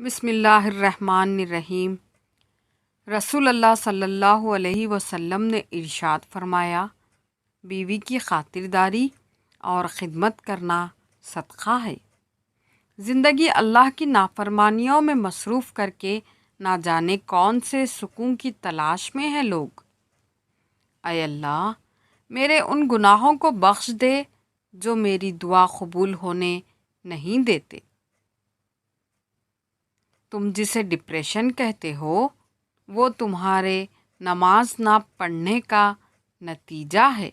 بسم اللہ الرحمن الرحیم۔ رسول اللہ صلی اللہ علیہ وسلم نے ارشاد فرمایا، بیوی کی خاطرداری اور خدمت کرنا صدقہ ہے۔ زندگی اللہ کی نافرمانیوں میں مصروف کر کے نہ جانے کون سے سکون کی تلاش میں ہیں لوگ۔ اے اللہ، میرے ان گناہوں کو بخش دے جو میری دعا قبول ہونے نہیں دیتے۔ تم جسے ڈپریشن کہتے ہو وہ تمہارے نماز نہ پڑھنے کا نتیجہ ہے۔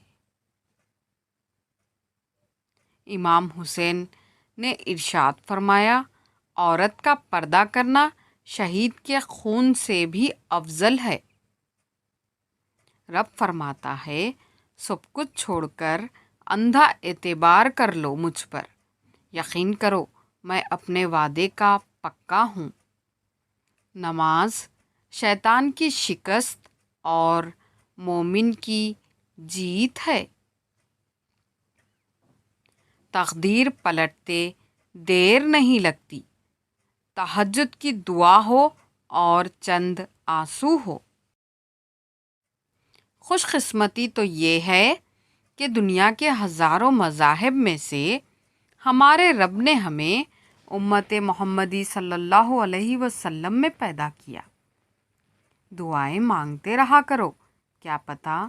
امام حسین نے ارشاد فرمایا، عورت کا پردہ کرنا شہید کے خون سے بھی افضل ہے۔ رب فرماتا ہے، سب کچھ چھوڑ کر اندھا اعتبار کر لو مجھ پر، یقین کرو میں اپنے وعدے کا پکا ہوں۔ نماز شیطان کی شکست اور مومن کی جیت ہے۔ تقدیر پلٹتے دیر نہیں لگتی، تہجد کی دعا ہو اور چند آنسو ہو۔ خوش قسمتی تو یہ ہے کہ دنیا کے ہزاروں مذاہب میں سے ہمارے رب نے ہمیں امت محمدی صلی اللہ علیہ وسلم میں پیدا کیا۔ دعائیں مانگتے رہا کرو، کیا پتہ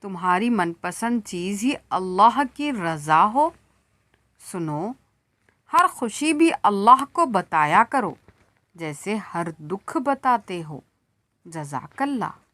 تمہاری من پسند چیز ہی اللہ کی رضا ہو۔ سنو، ہر خوشی بھی اللہ کو بتایا کرو جیسے ہر دکھ بتاتے ہو۔ جزاک اللہ۔